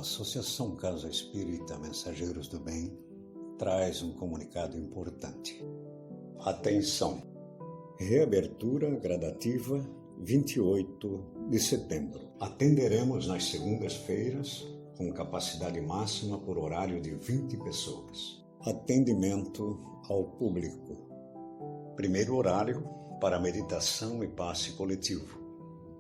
Associação Casa Espírita Mensageiros do Bem traz um comunicado importante. Atenção! Reabertura gradativa 28 de setembro. Atenderemos nas segundas-feiras com capacidade máxima por horário de 20 pessoas. Atendimento ao público. Primeiro horário para meditação e passe coletivo,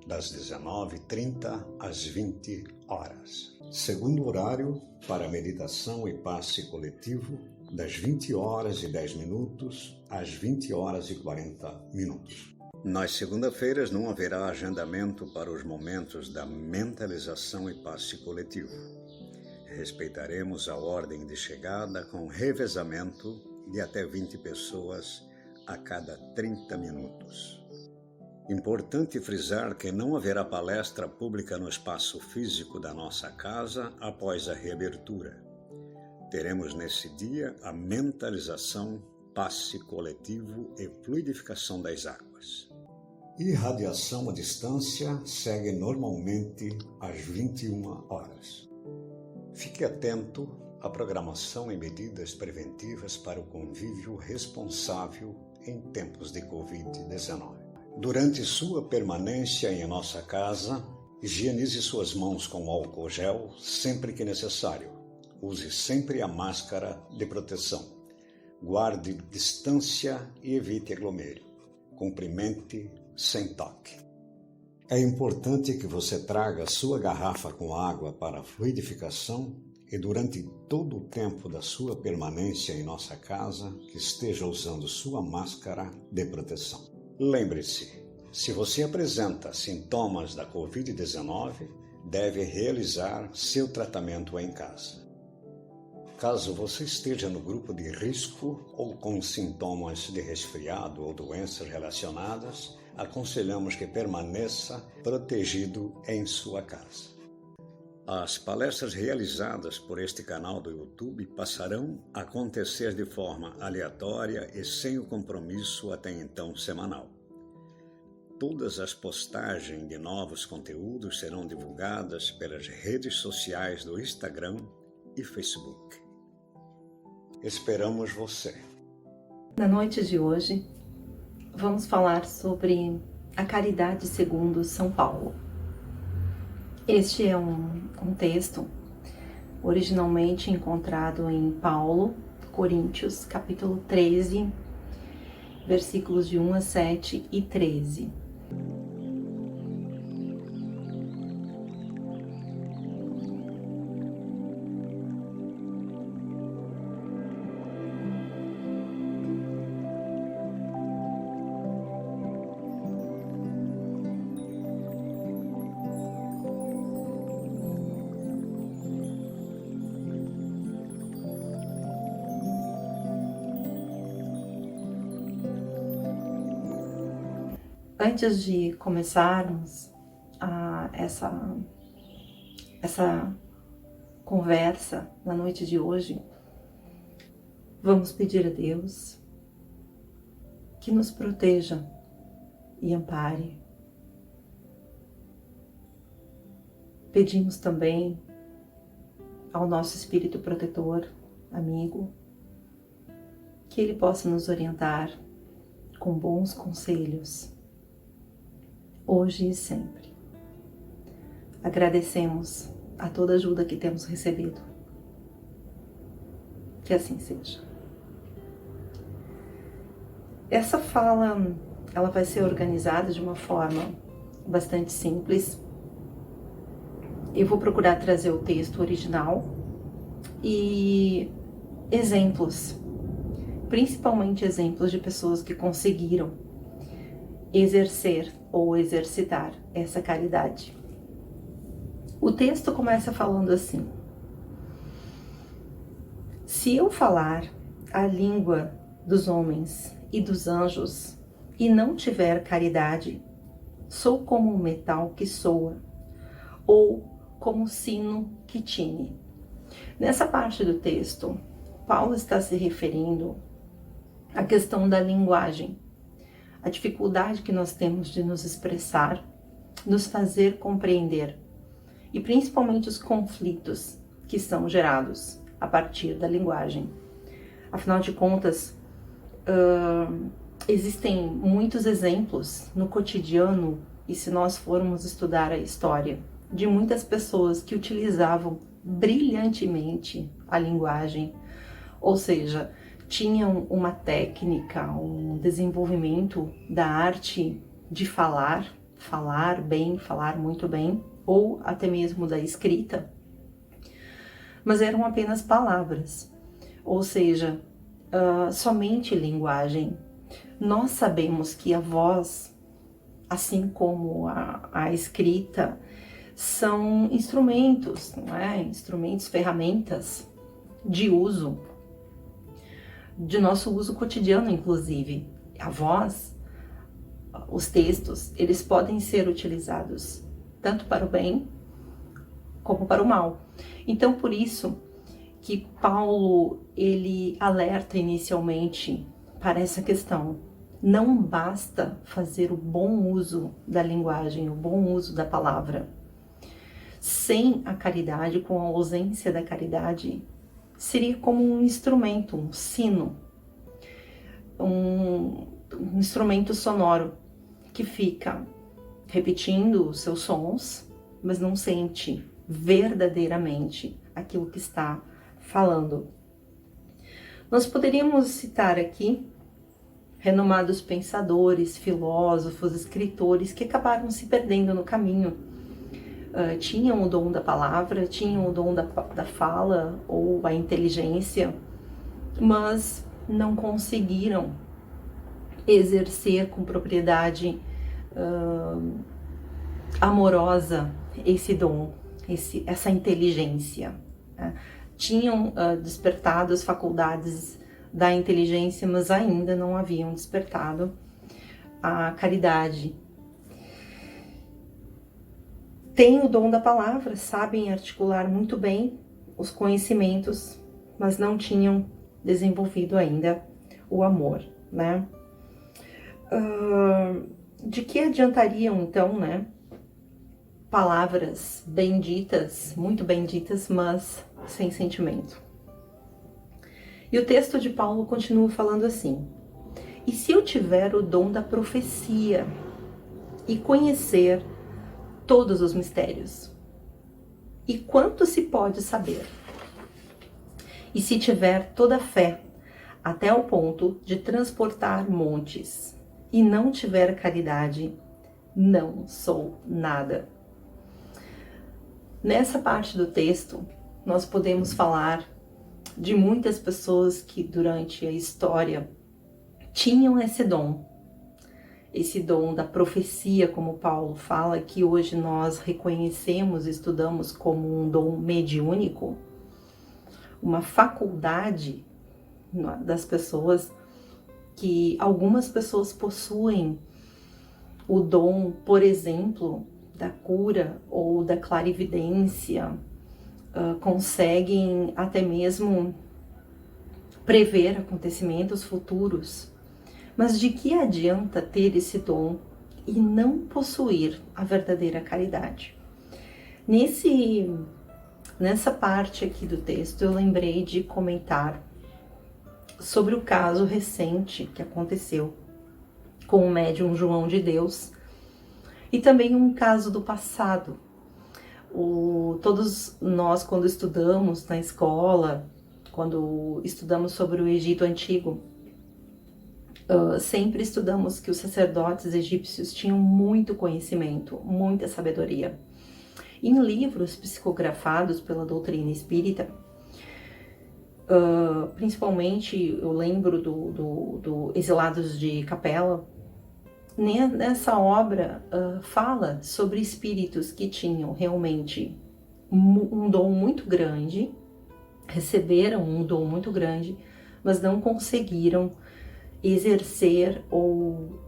das 19h30 às 20 horas. Segundo horário para meditação e passe coletivo, das 20h10 às 20h40. Nas segunda-feiras não haverá agendamento para os momentos da mentalização e passe coletivo. Respeitaremos a ordem de chegada com revezamento de até 20 pessoas a cada 30 minutos. Importante frisar que não haverá palestra pública no espaço físico da nossa casa após a reabertura. Teremos nesse dia a mentalização, passe coletivo e fluidificação das águas. Irradiação à distância segue normalmente às 21 horas. Fique atento à programação e medidas preventivas para o convívio responsável em tempos de Covid-19. Durante sua permanência em nossa casa, higienize suas mãos com álcool gel sempre que necessário. Use sempre a máscara de proteção. Guarde distância e evite aglomero. Cumprimente sem toque. É importante que você traga sua garrafa com água para a fluidificação e durante todo o tempo da sua permanência em nossa casa, que esteja usando sua máscara de proteção. Lembre-se, se você apresenta sintomas da Covid-19, deve realizar seu tratamento em casa. Caso você esteja no grupo de risco ou com sintomas de resfriado ou doenças relacionadas, aconselhamos que permaneça protegido em sua casa. As palestras realizadas por este canal do YouTube passarão a acontecer de forma aleatória e sem o compromisso até então semanal. Todas as postagens de novos conteúdos serão divulgadas pelas redes sociais do Instagram e Facebook. Esperamos você! Na noite de hoje, vamos falar sobre a caridade segundo São Paulo. Este é um texto originalmente encontrado em Paulo, Coríntios, capítulo 13, versículos de 1 a 7 e 13. Antes de começarmos essa conversa na noite de hoje, vamos pedir a Deus que nos proteja e ampare. Pedimos também ao nosso Espírito Protetor, amigo, que Ele possa nos orientar com bons conselhos, hoje e sempre. Agradecemos a toda ajuda que temos recebido. Que assim seja. Essa fala, ela vai ser organizada de uma forma bastante simples. Eu vou procurar trazer o texto original e exemplos, principalmente exemplos de pessoas que conseguiram exercer ou exercitar essa caridade. O texto começa falando assim: se eu falar a língua dos homens e dos anjos e não tiver caridade, sou como um metal que soa ou como um sino que tine. Nessa parte do texto, Paulo está se referindo à questão da linguagem, a dificuldade que nós temos de nos expressar, nos fazer compreender. e principalmente os conflitos que são gerados a partir da linguagem. Afinal de contas, existem muitos exemplos no cotidiano, e se nós formos estudar a história, de muitas pessoas que utilizavam brilhantemente a linguagem, ou seja, tinham uma técnica, um desenvolvimento da arte de falar bem, falar muito bem, ou até mesmo da escrita, mas eram apenas palavras, ou seja, somente linguagem. Nós sabemos que a voz, assim como a escrita, são instrumentos, não é? Instrumentos, ferramentas de uso, de nosso uso cotidiano, inclusive. A voz, os textos, eles podem ser utilizados tanto para o bem como para o mal. Então, por isso que Paulo, ele alerta inicialmente para essa questão. Não basta fazer o bom uso da linguagem, o bom uso da palavra. Sem a caridade, com a ausência da caridade, seria como um instrumento, um sino, um instrumento sonoro que fica repetindo os seus sons, mas não sente verdadeiramente aquilo que está falando. Nós poderíamos citar aqui renomados pensadores, filósofos, escritores que acabaram se perdendo no caminho. Tinham o dom da palavra, tinham o dom da fala ou a inteligência, mas não conseguiram exercer com propriedade amorosa esse dom, essa inteligência. Tinham despertado as faculdades da inteligência, mas ainda não haviam despertado a caridade. Têm o dom da palavra, sabem articular muito bem os conhecimentos, mas não tinham desenvolvido ainda o amor, né? De que adiantariam, então, né? Palavras benditas, muito benditas, mas sem sentimento. E o texto de Paulo continua falando assim: e se eu tiver o dom da profecia e conhecer todos os mistérios, e quanto se pode saber? E se tiver toda a fé, até o ponto de transportar montes, e não tiver caridade, não sou nada. Nessa parte do texto, nós podemos falar de muitas pessoas que durante a história tinham esse dom da profecia, como Paulo fala, que hoje nós reconhecemos, estudamos como um dom mediúnico, uma faculdade das pessoas, que algumas pessoas possuem o dom, por exemplo, da cura ou da clarividência, conseguem até mesmo prever acontecimentos futuros. Mas de que adianta ter esse dom e não possuir a verdadeira caridade? Nessa parte aqui do texto, eu lembrei de comentar sobre o caso recente que aconteceu com o médium João de Deus e também um caso do passado. Todos nós, quando estudamos na escola, quando estudamos sobre o Egito Antigo, sempre estudamos que os sacerdotes egípcios tinham muito conhecimento, muita sabedoria. Em livros psicografados pela doutrina espírita, principalmente eu lembro do Exilados de Capela, nessa obra fala sobre espíritos que tinham realmente um dom muito grande, receberam um dom muito grande, mas não conseguiram exercer ou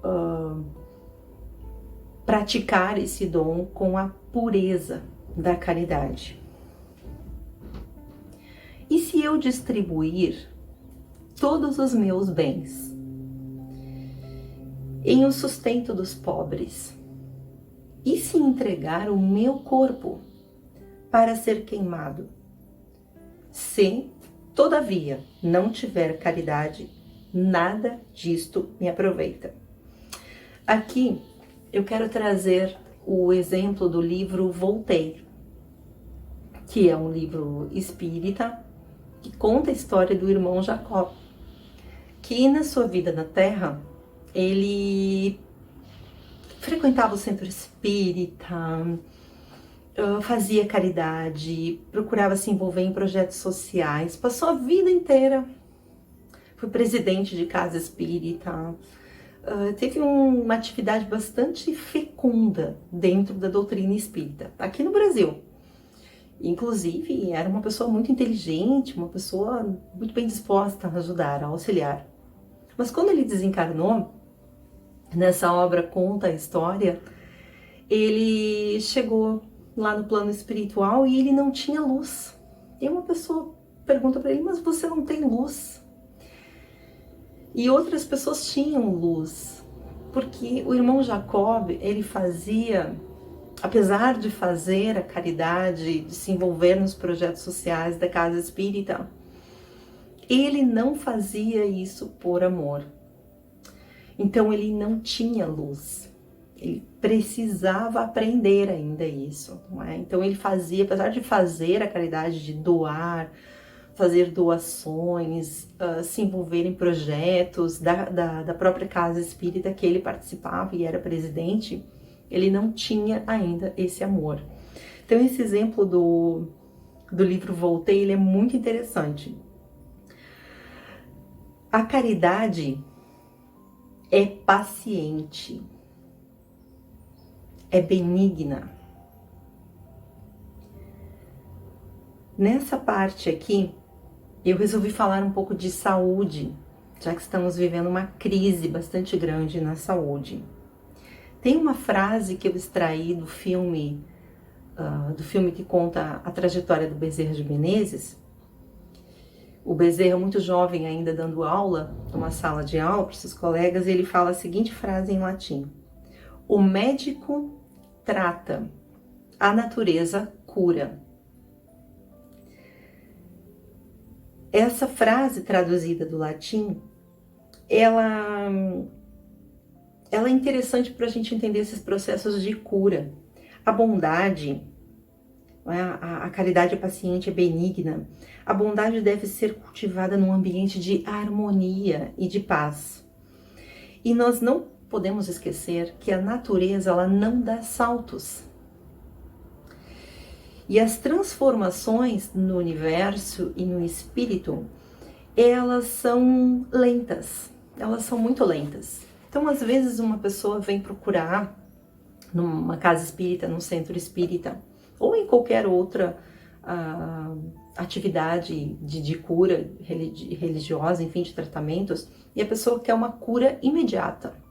praticar esse dom com a pureza da caridade. E se eu distribuir todos os meus bens em o sustento dos pobres, e se entregar o meu corpo para ser queimado. Se, todavia, não tiver caridade, nada disto me aproveita. Aqui eu quero trazer o exemplo do livro Voltaire, que é um livro espírita que conta a história do irmão Jacob, que na sua vida na Terra, ele frequentava o centro espírita, fazia caridade, procurava se envolver em projetos sociais, passou a vida inteira, foi presidente de casa espírita, teve uma atividade bastante fecunda dentro da doutrina espírita, aqui no Brasil. Inclusive, era uma pessoa muito inteligente, uma pessoa muito bem disposta a ajudar, a auxiliar. Mas quando ele desencarnou, nessa obra conta a história, ele chegou lá no plano espiritual e ele não tinha luz. E uma pessoa pergunta para ele, mas você não tem luz? E outras pessoas tinham luz, porque o irmão Jacob, ele fazia, apesar de fazer a caridade, de se envolver nos projetos sociais da casa espírita, ele não fazia isso por amor. Então ele não tinha luz. Ele precisava aprender ainda isso, não é? Então ele fazia, apesar de fazer a caridade, de doar, fazer doações, se envolver em projetos da própria casa espírita que ele participava e era presidente, ele não tinha ainda esse amor. Então esse exemplo do livro Voltaire, ele é muito interessante. A caridade é paciente, é benigna. Nessa parte aqui, eu resolvi falar um pouco de saúde, já que estamos vivendo uma crise bastante grande na saúde. Tem uma frase que eu extraí do filme que conta a trajetória do Bezerra de Menezes. O Bezerra, muito jovem ainda, dando aula, numa sala de aula para seus colegas, e ele fala a seguinte frase em latim: o médico trata, a natureza cura. Essa frase traduzida do latim, ela é interessante para a gente entender esses processos de cura. A bondade, a caridade paciente é benigna. A bondade deve ser cultivada num ambiente de harmonia e de paz. E nós não podemos esquecer que a natureza, ela não dá saltos. E as transformações no universo e no espírito, elas são lentas, elas são muito lentas. Então, às vezes, uma pessoa vem procurar numa casa espírita, num centro espírita, ou em qualquer outra atividade de cura religiosa, enfim, de tratamentos, e a pessoa quer uma cura imediata.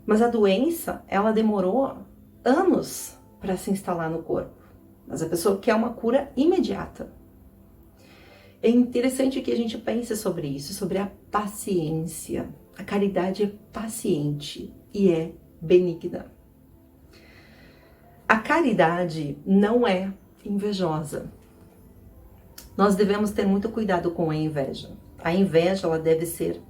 Mas a doença, ela demorou anos para se instalar no corpo. Mas a pessoa quer uma cura imediata. É interessante que a gente pense sobre isso, sobre a paciência. A caridade é paciente e é benigna. A caridade não é invejosa. Nós devemos ter muito cuidado com a inveja. A inveja, ela deve ser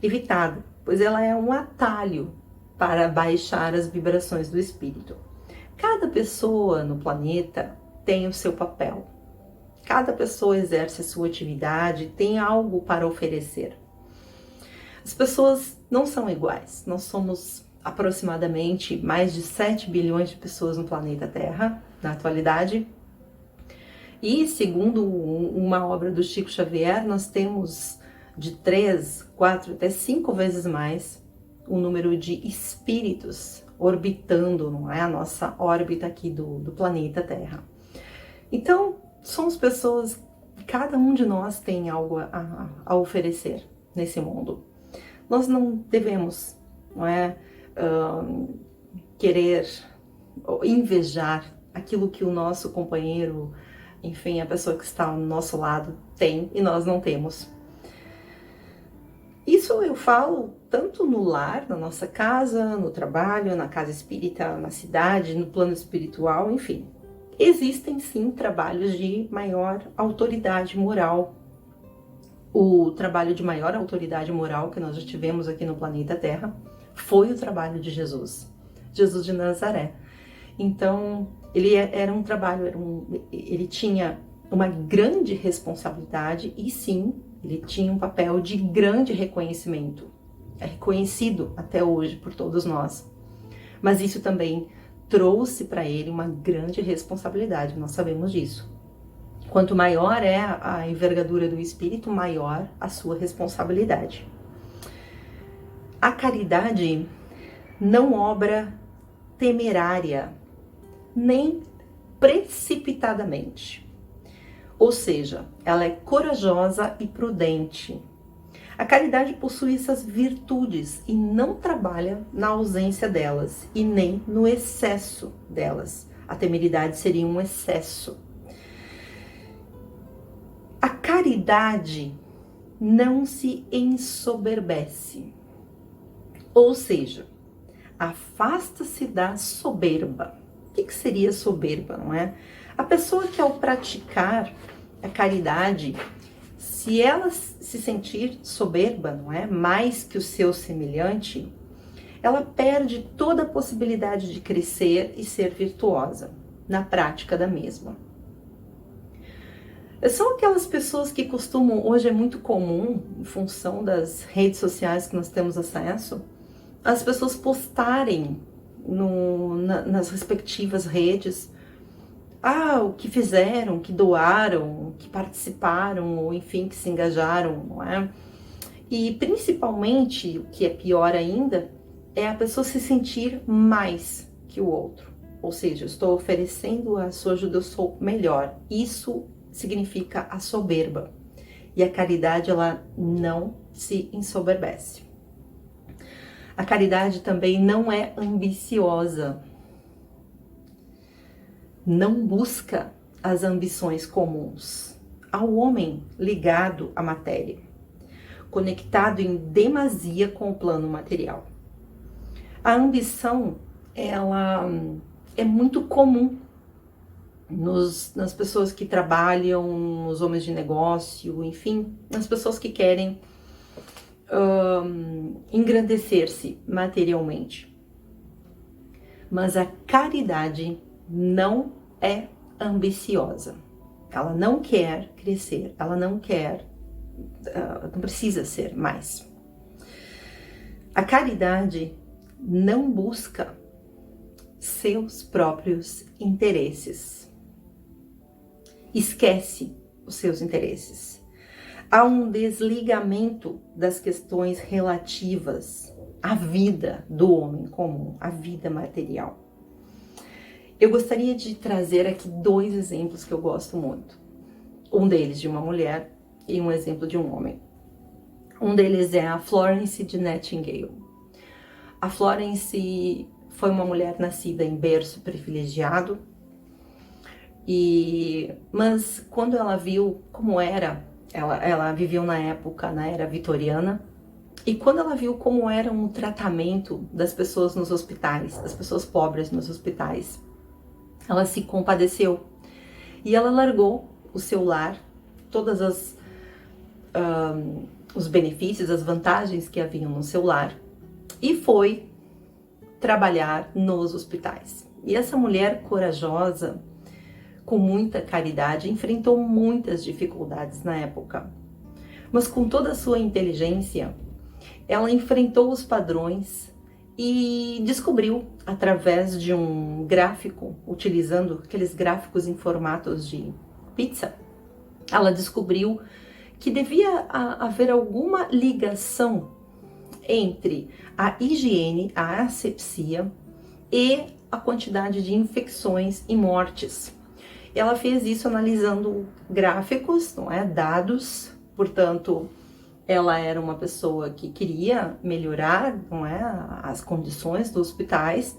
evitada, pois ela é um atalho para baixar as vibrações do espírito. Cada pessoa no planeta tem o seu papel. Cada pessoa exerce a sua atividade, tem algo para oferecer. As pessoas não são iguais. Nós somos aproximadamente mais de 7 bilhões de pessoas no planeta Terra, na atualidade. E, segundo uma obra do Chico Xavier, nós temos de 3, 4, até 5 vezes mais o número de espíritos orbitando, não é, a nossa órbita aqui do planeta Terra. Então, somos pessoas, cada um de nós tem algo a oferecer nesse mundo. Nós não devemos, não é, querer invejar aquilo que o nosso companheiro, enfim, a pessoa que está ao nosso lado tem e nós não temos. Isso eu falo tanto no lar, na nossa casa, no trabalho, na casa espírita, na cidade, no plano espiritual, enfim. existem sim trabalhos de maior autoridade moral. O trabalho de maior autoridade moral que nós já tivemos aqui no planeta Terra foi o trabalho de Jesus, Jesus de Nazaré. Então, ele era um trabalho, ele tinha uma grande responsabilidade e sim, ele tinha um papel de grande reconhecimento. É reconhecido até hoje por todos nós. Mas isso também trouxe para ele uma grande responsabilidade, nós sabemos disso. Quanto maior é a envergadura do espírito, maior a sua responsabilidade. A caridade não obra temerária, nem precipitadamente. Ou seja, ela é corajosa e prudente. A caridade possui essas virtudes e não trabalha na ausência delas e nem no excesso delas. A temeridade seria um excesso. A caridade não se ensoberbece, ou seja, afasta-se da soberba. O que seria soberba, não é? A pessoa que ao praticar a caridade, se ela se sentir soberba, não é? Mais que o seu semelhante, ela perde toda a possibilidade de crescer e ser virtuosa na prática da mesma. São aquelas pessoas que costumam, hoje é muito comum, em função das redes sociais que nós temos acesso, as pessoas postarem nas respectivas redes o que fizeram, o que doaram, o que participaram, ou enfim, que se engajaram, não é? E principalmente, o que é pior ainda, é a pessoa se sentir mais que o outro. Ou seja, eu estou oferecendo a sua ajuda, eu sou melhor. Isso significa a soberba. E a caridade, ela não se ensoberbece. A caridade também não é ambiciosa. Não busca as ambições comuns. Ao homem ligado à matéria, conectado em demasia com o plano material. A ambição, ela é muito comum nas pessoas que trabalham, nos homens de negócio, enfim, nas pessoas que querem engrandecer-se materialmente. Mas a caridade não é ambiciosa. Ela não quer crescer, ela não precisa ser mais. A caridade não busca seus próprios interesses. Esquece os seus interesses. Há um desligamento das questões relativas à vida do homem comum, à vida material. Eu gostaria de trazer aqui 2 exemplos que eu gosto muito. Um deles de uma mulher e um exemplo de um homem. Um deles é a Florence de Nightingale. A Florence foi uma mulher nascida em berço privilegiado, mas quando ela viu como era, ela viveu na era vitoriana, e quando ela viu como era um tratamento das pessoas nos hospitais, das pessoas pobres nos hospitais, ela se compadeceu e ela largou o seu lar, todas os benefícios, as vantagens que haviam no seu lar, e foi trabalhar nos hospitais. E essa mulher corajosa, com muita caridade, enfrentou muitas dificuldades na época. Mas com toda a sua inteligência, ela enfrentou os padrões e descobriu, através de um gráfico, utilizando aqueles gráficos em formatos de pizza, ela descobriu que devia haver alguma ligação entre a higiene, a asepsia e a quantidade de infecções e mortes. Ela fez isso analisando gráficos, não é? Dados, portanto, ela era uma pessoa que queria melhorar, não é, as condições dos hospitais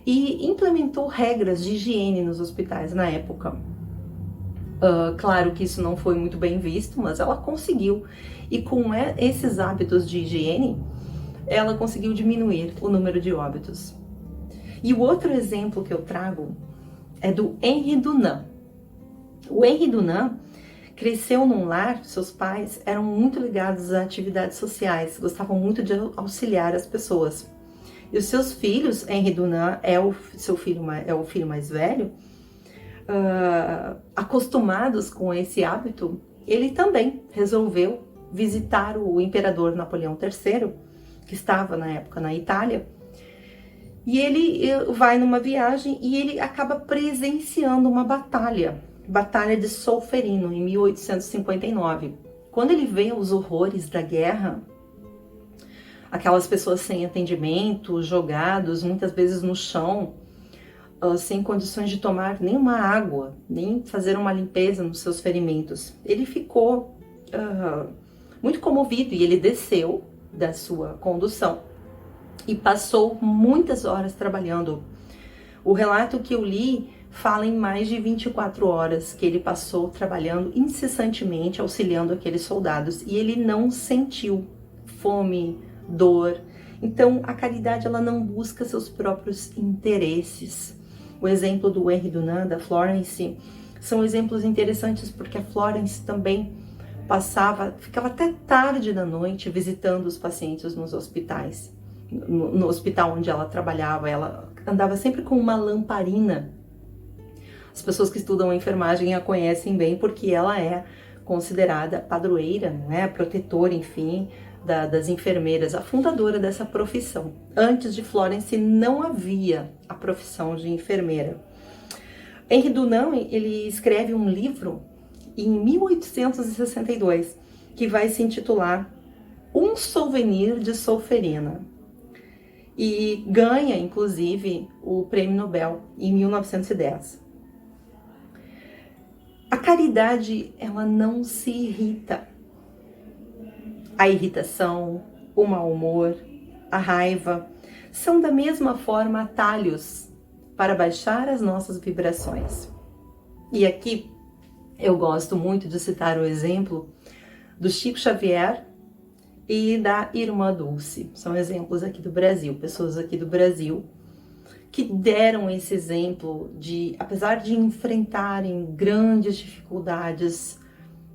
e implementou regras de higiene nos hospitais na época. Claro que isso não foi muito bem visto, mas ela conseguiu. E com esses hábitos de higiene, ela conseguiu diminuir o número de óbitos. E o outro exemplo que eu trago é do Henri Dunant. O Henri Dunant cresceu num lar, seus pais eram muito ligados a atividades sociais, gostavam muito de auxiliar as pessoas. E os seus filhos, Henri Dunant é o filho mais velho, acostumados com esse hábito, ele também resolveu visitar o imperador Napoleão III, que estava na época na Itália, e ele vai numa viagem e ele acaba presenciando uma batalha de Solferino, em 1859. Quando ele vê os horrores da guerra, aquelas pessoas sem atendimento, jogados muitas vezes no chão, sem condições de tomar nenhuma água, nem fazer uma limpeza nos seus ferimentos. Ele ficou muito comovido e ele desceu da sua condução e passou muitas horas trabalhando. O relato que eu li fala em mais de 24 horas que ele passou trabalhando incessantemente, auxiliando aqueles soldados, e ele não sentiu fome, dor. Então, a caridade, ela não busca seus próprios interesses. O exemplo do Henri Dunant, da Florence, são exemplos interessantes porque a Florence também ficava até tarde da noite visitando os pacientes nos hospitais. No hospital onde ela trabalhava, ela andava sempre com uma lamparina. As pessoas que estudam a enfermagem a conhecem bem porque ela é considerada padroeira, né, protetora, enfim, das enfermeiras, a fundadora dessa profissão. Antes de Florence não havia a profissão de enfermeira. Henri Dunant, ele escreve um livro em 1862 que vai se intitular Um Souvenir de Solferina e ganha, inclusive, o Prêmio Nobel em 1910. A caridade, ela não se irrita. A irritação, o mau humor, a raiva são da mesma forma atalhos para baixar as nossas vibrações. E aqui eu gosto muito de citar o exemplo do Chico Xavier e da Irmã Dulce. São exemplos aqui do Brasil, pessoas aqui do Brasil que deram esse exemplo de, apesar de enfrentarem grandes dificuldades,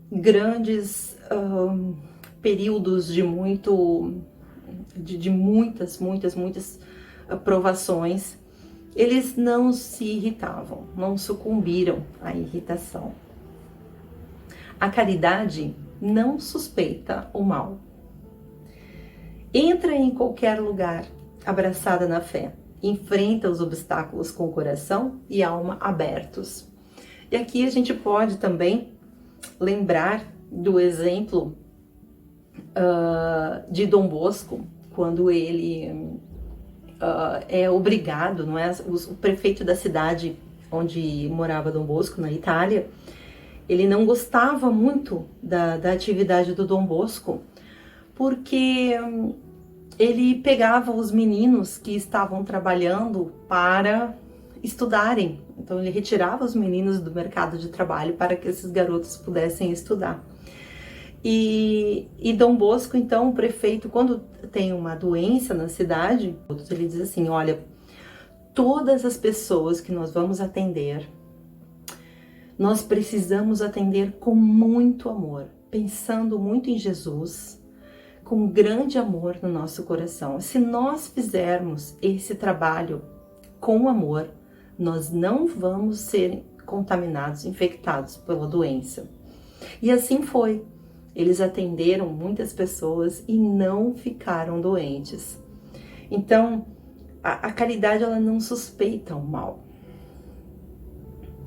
grandes períodos de muitas provações, eles não se irritavam, não sucumbiram à irritação. A caridade não suspeita o mal. Entra em qualquer lugar abraçada na fé, enfrenta os obstáculos com o coração e alma abertos. E aqui a gente pode também lembrar do exemplo de Dom Bosco, quando ele é obrigado, não é? O prefeito da cidade onde morava Dom Bosco, na Itália, ele não gostava muito da atividade do Dom Bosco, porque ele pegava os meninos que estavam trabalhando para estudarem. Então ele retirava os meninos do mercado de trabalho para que esses garotos pudessem estudar. E Dom Bosco, então, o prefeito, quando tem uma doença na cidade, ele diz assim: olha, todas as pessoas que nós vamos atender, nós precisamos atender com muito amor, pensando muito em Jesus, com grande amor no nosso coração. Se nós fizermos esse trabalho com amor, nós não vamos ser contaminados, infectados pela doença. E assim foi. Eles atenderam muitas pessoas e não ficaram doentes. Então, a caridade, ela não suspeita o mal.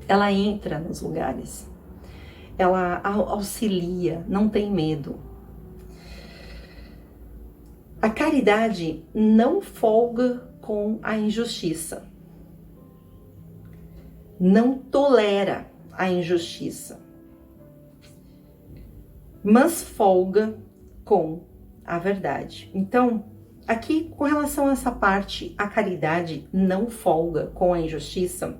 Ela entra nos lugares. Ela auxilia, não tem medo. A caridade não folga com a injustiça. Não tolera a injustiça, mas folga com a verdade. Então, aqui, com relação a essa parte, a caridade não folga com a injustiça,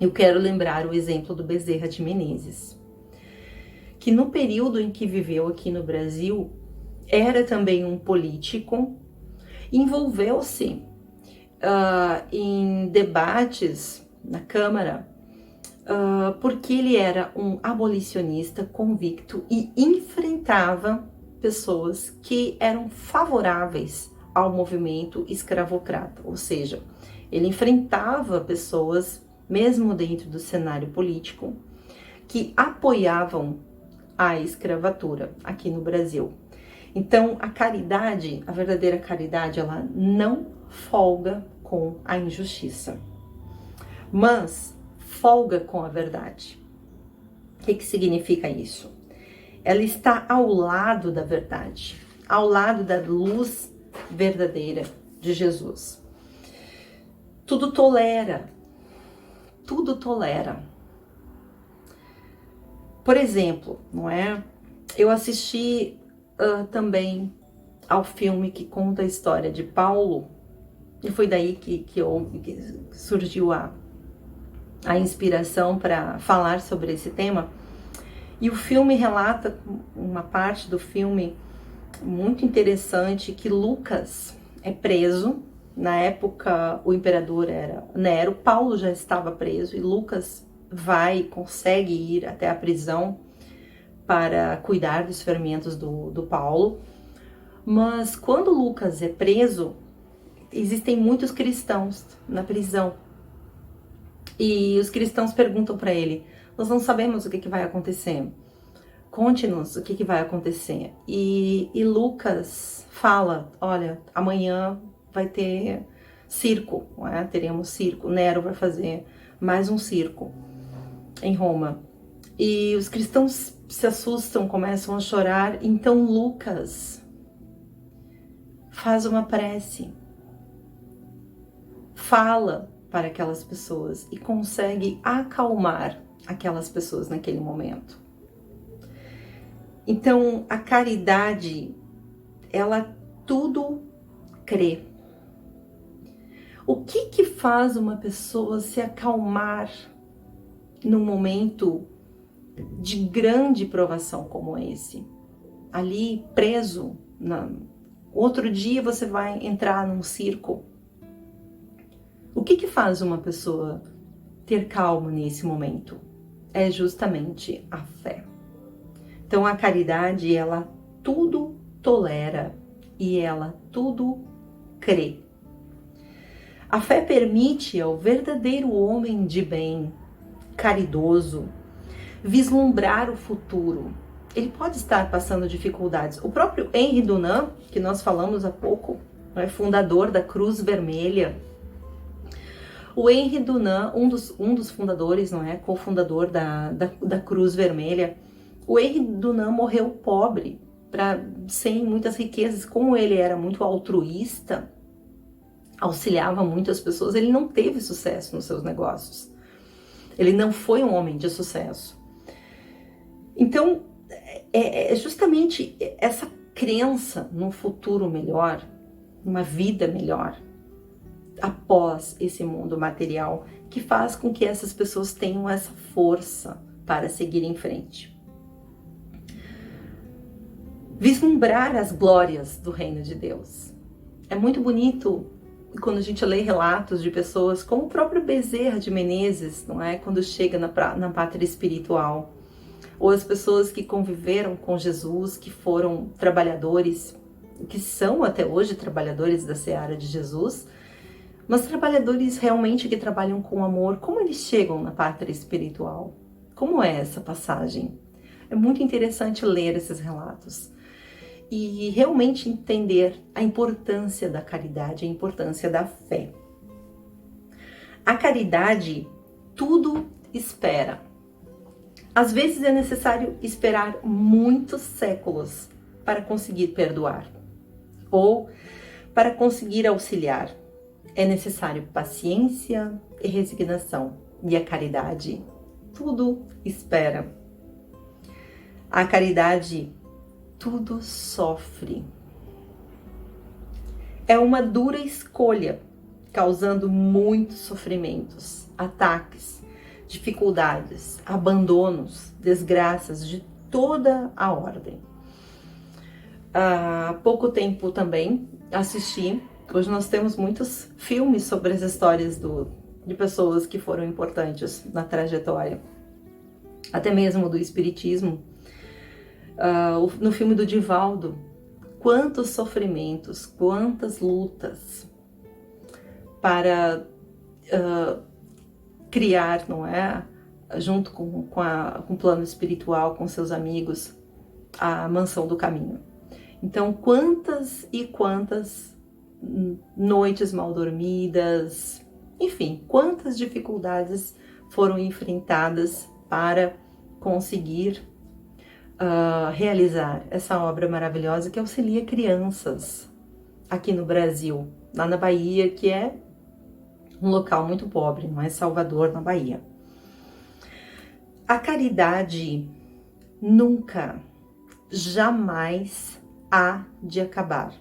eu quero lembrar o exemplo do Bezerra de Menezes, que no período em que viveu aqui no Brasil, era também um político, envolveu-se em debates na Câmara porque ele era um abolicionista convicto e enfrentava pessoas que eram favoráveis ao movimento escravocrata, ou seja, ele enfrentava pessoas, mesmo dentro do cenário político, que apoiavam a escravatura aqui no Brasil. Então, a caridade, a verdadeira caridade, ela não folga com a injustiça, mas folga com a verdade. O que significa isso? Ela está ao lado da verdade, ao lado da luz verdadeira de Jesus. Tudo tolera, tudo tolera. Por exemplo, não é? Eu assisti também ao filme que conta a história de Paulo, e foi daí que surgiu a inspiração para falar sobre esse tema. E o filme relata uma parte do filme muito interessante, que Lucas é preso. Na época, o imperador era Nero, Paulo já estava preso e Lucas consegue ir até a prisão para cuidar dos ferimentos do Paulo. Mas quando Lucas é preso, existem muitos cristãos na prisão. E os cristãos perguntam para ele: nós não sabemos o que vai acontecer. Conte-nos o que vai acontecer. E Lucas fala: olha, amanhã vai ter circo, não é? Teremos circo. Nero vai fazer mais um circo em Roma. E os cristãos se assustam, começam a chorar. Então Lucas faz uma prece, fala para aquelas pessoas e consegue acalmar aquelas pessoas naquele momento. Então, a caridade, ela tudo crê. O que faz uma pessoa se acalmar num momento de grande provação como esse? Ali, preso, outro dia você vai entrar num circo. O que faz uma pessoa ter calma nesse momento? É justamente a fé. Então, a caridade, ela tudo tolera e ela tudo crê. A fé permite ao verdadeiro homem de bem, caridoso, vislumbrar o futuro. Ele pode estar passando dificuldades. O próprio Henri Dunant, que nós falamos há pouco, é fundador da Cruz Vermelha. O Henri Dunant, um dos fundadores, não é, cofundador da Cruz Vermelha. O Henri Dunant morreu pobre, sem muitas riquezas. Como ele era muito altruísta, auxiliava muito as pessoas, ele não teve sucesso nos seus negócios. Ele não foi um homem de sucesso. Então, é justamente essa crença num futuro melhor, numa vida melhor, após esse mundo material, que faz com que essas pessoas tenham essa força para seguir em frente. Vislumbrar as glórias do reino de Deus. É muito bonito quando a gente lê relatos de pessoas como o próprio Bezerra de Menezes, não é? Quando chega na pátria espiritual. Ou as pessoas que conviveram com Jesus, que foram trabalhadores, que são até hoje trabalhadores da seara de Jesus, mas trabalhadores realmente que trabalham com amor. Como eles chegam na pátria espiritual? Como é essa passagem? É muito interessante ler esses relatos e realmente entender a importância da caridade, a importância da fé. A caridade tudo espera. Às vezes é necessário esperar muitos séculos para conseguir perdoar ou para conseguir auxiliar. É necessário paciência e resignação, e a caridade tudo espera. A caridade tudo sofre. É uma dura escolha, causando muitos sofrimentos, ataques, dificuldades, abandonos, desgraças de toda a ordem. Há pouco tempo também assisti, hoje nós temos muitos filmes sobre as histórias de pessoas que foram importantes na trajetória, até mesmo do espiritismo. No filme do Divaldo, quantos sofrimentos, quantas lutas para criar, não é? Junto com o plano espiritual, com seus amigos, a Mansão do Caminho. Então, quantas e quantas noites mal dormidas, enfim, quantas dificuldades foram enfrentadas para conseguir realizar essa obra maravilhosa que auxilia crianças aqui no Brasil, lá na Bahia, que é um local muito pobre, não é? Salvador, na Bahia. A caridade nunca, jamais há de acabar.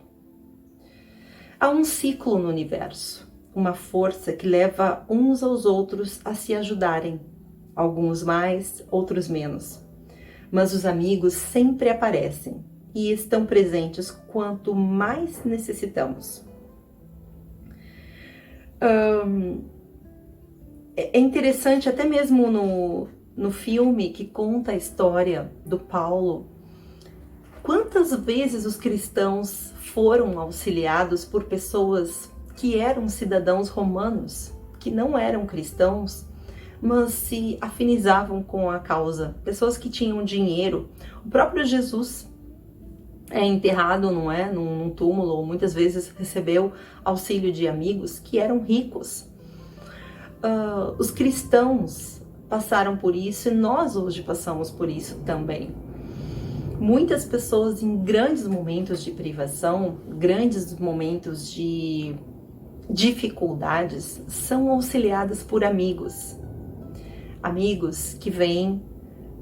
Há um ciclo no universo, uma força que leva uns aos outros a se ajudarem, alguns mais, outros menos. Mas os amigos sempre aparecem e estão presentes quanto mais necessitamos. É interessante, até mesmo no filme que conta a história do Paulo, quantas vezes os cristãos foram auxiliados por pessoas que eram cidadãos romanos, que não eram cristãos, mas se afinizavam com a causa, pessoas que tinham dinheiro. O próprio Jesus é enterrado, não é, num túmulo, ou muitas vezes recebeu auxílio de amigos que eram ricos. Os cristãos passaram por isso e nós hoje passamos por isso também. Muitas pessoas em grandes momentos de privação, grandes momentos de dificuldades, são auxiliadas por amigos. Amigos que vêm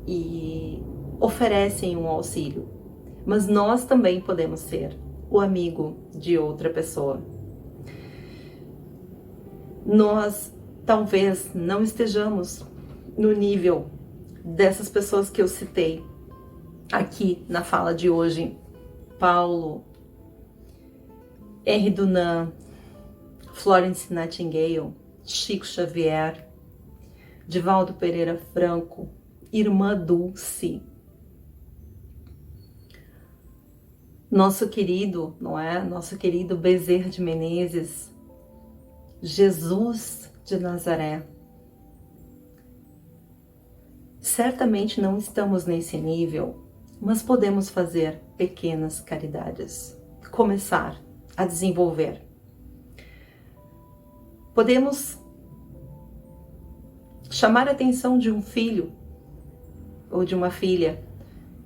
e oferecem um auxílio. Mas nós também podemos ser o amigo de outra pessoa. Nós talvez não estejamos no nível dessas pessoas que eu citei aqui na fala de hoje. Paulo, R. Dunant, Florence Nightingale, Chico Xavier, Divaldo Pereira Franco, Irmã Dulce, nosso querido, não é? Nosso querido Bezerra de Menezes, Jesus de Nazaré. Certamente não estamos nesse nível, mas podemos fazer pequenas caridades, começar a desenvolver. Podemos chamar a atenção de um filho ou de uma filha,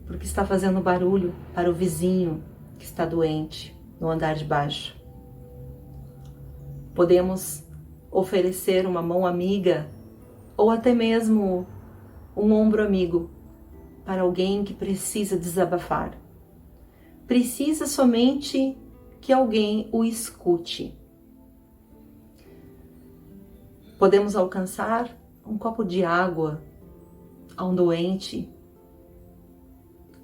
porque está fazendo barulho para o vizinho que está doente no andar de baixo. Podemos oferecer uma mão amiga ou até mesmo um ombro amigo para alguém que precisa desabafar. Precisa somente que alguém o escute. Podemos alcançar um copo de água a um doente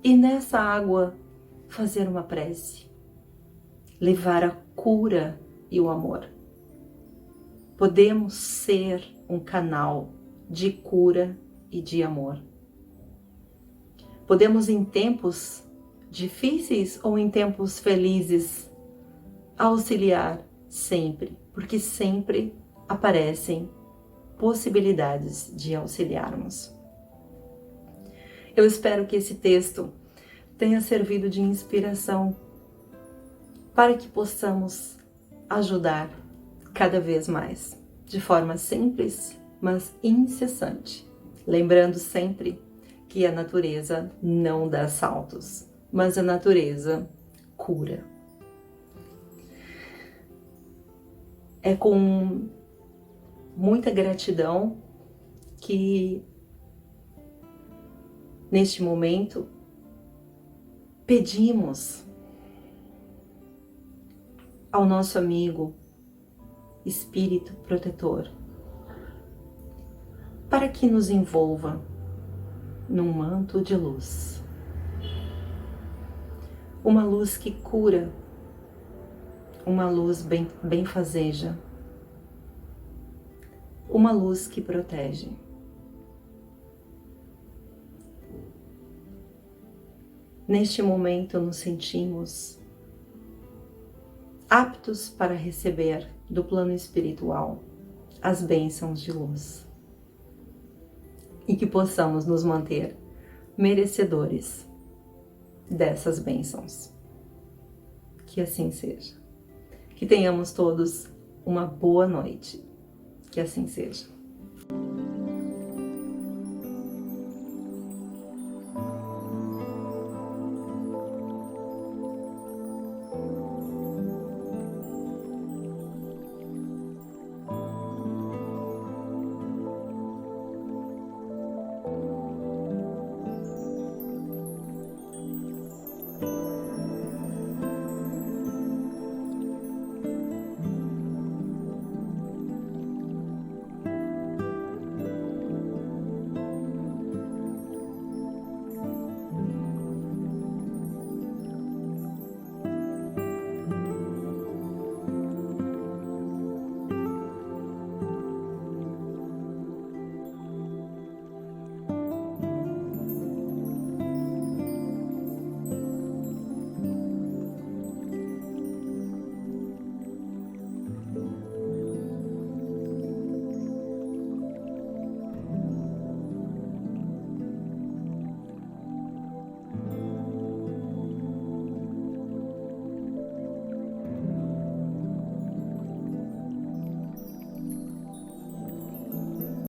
e nessa água fazer uma prece, levar a cura e o amor. Podemos ser um canal de cura e de amor. Podemos, em tempos difíceis ou em tempos felizes, auxiliar sempre, porque sempre aparecem possibilidades de auxiliarmos. Eu espero que esse texto tenha servido de inspiração para que possamos ajudar cada vez mais, de forma simples, mas incessante. Lembrando sempre que a natureza não dá saltos, mas a natureza cura. É com muita gratidão que, neste momento, pedimos ao nosso amigo Espírito Protetor para que nos envolva num manto de luz. Uma luz que cura, uma luz benfazeja, uma luz que protege. Neste momento nos sentimos aptos para receber do plano espiritual as bênçãos de luz e que possamos nos manter merecedores dessas bênçãos. Que assim seja. Que tenhamos todos uma boa noite. Que assim seja.